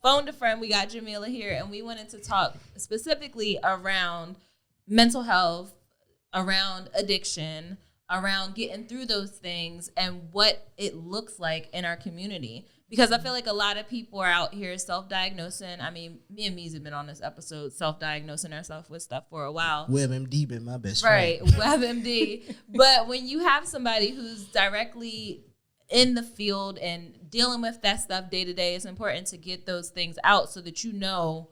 phoned a friend. We got Jamila here, and we wanted to talk specifically around mental health, around addiction, around getting through those things and what it looks like in our community. Because I feel like a lot of people are out here self-diagnosing. I mean, me and Meez have been on this episode self-diagnosing ourselves with stuff for a while. WebMD been my best friend. Right, WebMD. But when you have somebody who's directly in the field and dealing with that stuff day to day, it's important to get those things out so that you know,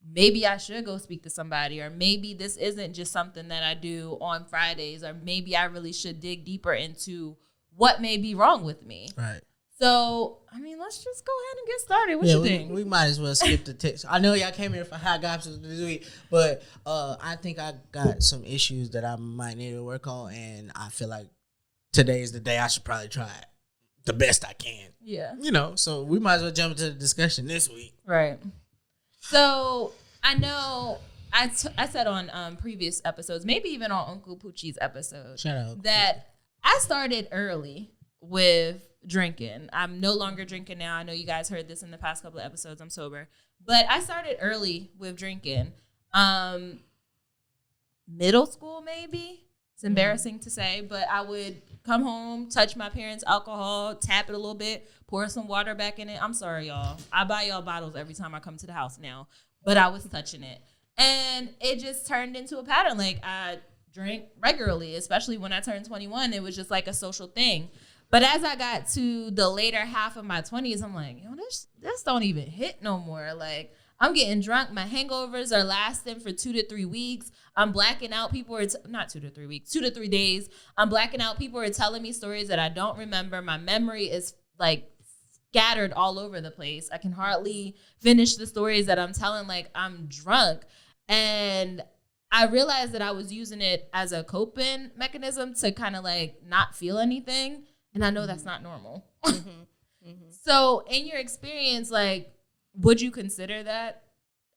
maybe I should go speak to somebody, or maybe this isn't just something that I do on Fridays, or maybe I really should dig deeper into what may be wrong with me. Right. So, I mean, let's just go ahead and get started. What you think? We might as well skip the text. I know y'all came here for hot gossip this week, but I think I got some issues that I might need to work on, and I feel like today is the day I should probably try it the best I can. Yeah. So we might as well jump into the discussion this week. Right. So, I know I said on previous episodes, maybe even on Uncle Poochie's episode, shout out, that I started early with drinking. I'm no longer drinking now. I know you guys heard this in the past couple of episodes. I'm sober. But I started early with drinking. Middle school, maybe. It's embarrassing to say, but I would come home, touch my parents' alcohol, tap it a little bit, pour some water back in it. I'm sorry, y'all. I buy y'all bottles every time I come to the house now, but I was touching it. And it just turned into a pattern. Like, I drank regularly, especially when I turned 21. It was just like a social thing. But as I got to the later half of my 20s, I'm like, this don't even hit no more. Like, I'm getting drunk. My hangovers are lasting for 2 to 3 weeks. I'm blacking out. People are, not 2 to 3 weeks, 2 to 3 days. I'm blacking out. People are telling me stories that I don't remember. My memory is like scattered all over the place. I can hardly finish the stories that I'm telling. Like, I'm drunk. And I realized that I was using it as a coping mechanism to kind of like not feel anything. And I know that's not normal. So in your experience, like, would you consider that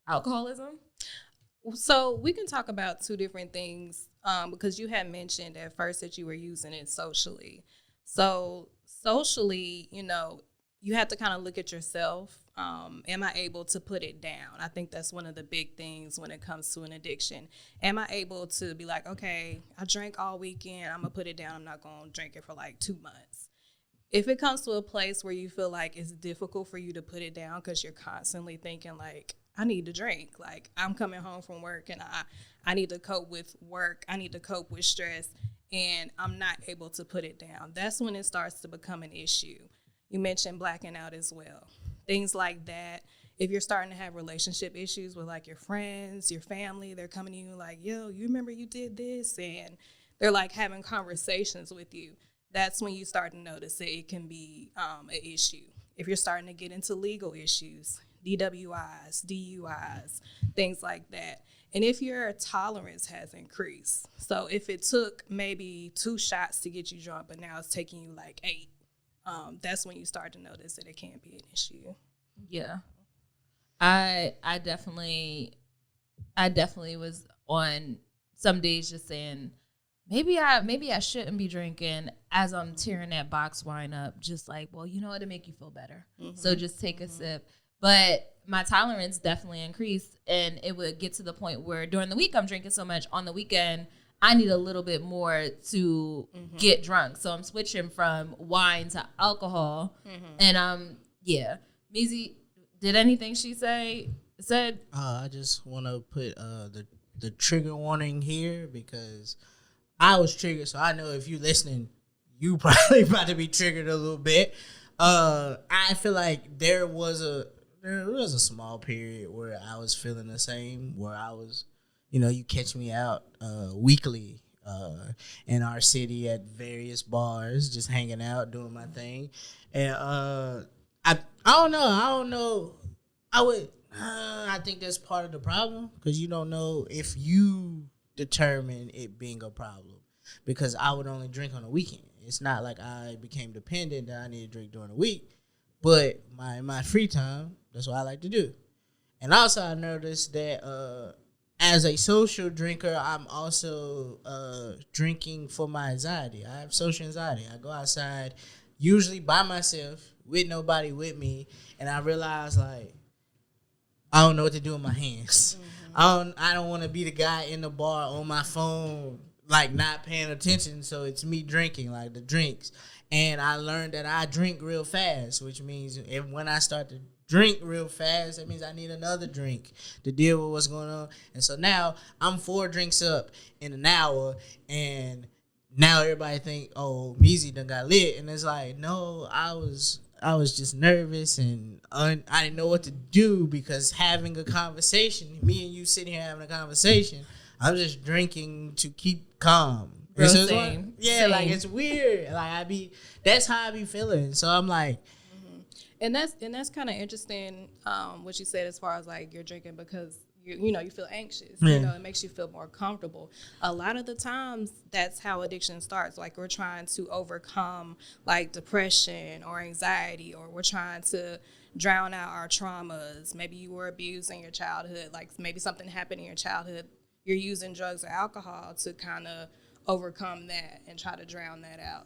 alcoholism? So we can talk about two different things because you had mentioned at first that you were using it socially. So socially, you have to kind of look at yourself. Am I able to put it down? I think that's one of the big things when it comes to an addiction. Am I able to be like, okay, I drank all weekend. I'm going to put it down. I'm not going to drink it for like 2 months. If it comes to a place where you feel like it's difficult for you to put it down because you're constantly thinking like, I need to drink. Like, I'm coming home from work and I need to cope with work. I need to cope with stress, and I'm not able to put it down. That's when it starts to become an issue. You mentioned blacking out as well. Things like that. If you're starting to have relationship issues with like your friends, your family, they're coming to you like, yo, you remember you did this? And they're like having conversations with you. That's when you start to notice that it can be an issue. If you're starting to get into legal issues, DWIs, DUIs, things like that. And if your tolerance has increased. So if it took maybe 2 shots to get you drunk, but now it's taking you like 8, that's when you start to notice that it can be an issue. Yeah. I definitely was on some days just saying, maybe I shouldn't be drinking, as I'm tearing that box wine up, just like, well, you know, it'll make you feel better. So just take a sip. But my tolerance definitely increased, and it would get to the point where during the week I'm drinking so much. On the weekend, I need a little bit more to get drunk. So I'm switching from wine to alcohol. And yeah. Meezy, did anything she said? I just want to put the trigger warning here because I was triggered, so I know if you're listening, you probably about to be triggered a little bit. I feel like there was a small period where I was feeling the same, where I was, you catch me out weekly in our city at various bars, just hanging out, doing my thing. And I don't know. I think that's part of the problem, because you don't know if you determine it being a problem, because I would only drink on the weekend. It's not like I became dependent that I need to drink during the week, but my free time, that's what I like to do. And also I noticed that as a social drinker, I'm also drinking for my anxiety. I have social anxiety. I go outside usually by myself with nobody with me, and I realize like I don't know what to do with my hands. I don't want to be the guy in the bar on my phone, like not paying attention. So it's me drinking, like the drinks. And I learned that I drink real fast, which means when I start to drink real fast, that means I need another drink to deal with what's going on. And so now I'm 4 drinks up in an hour, and now everybody think, oh, Meezy done got lit. And it's like, no, I was just nervous, and I didn't know what to do, because having a conversation, me and you sitting here having a conversation, I'm just drinking to keep calm. Bro, so same. Same. Like it's weird. Like that's how I be feeling. So I'm like, and that's kind of interesting. What you said as far as like you're drinking because you feel anxious. Yeah. It makes you feel more comfortable. A lot of the times that's how addiction starts. Like we're trying to overcome like depression or anxiety, or we're trying to drown out our traumas. Maybe you were abused in your childhood. Like maybe something happened in your childhood. You're using drugs or alcohol to kind of overcome that and try to drown that out.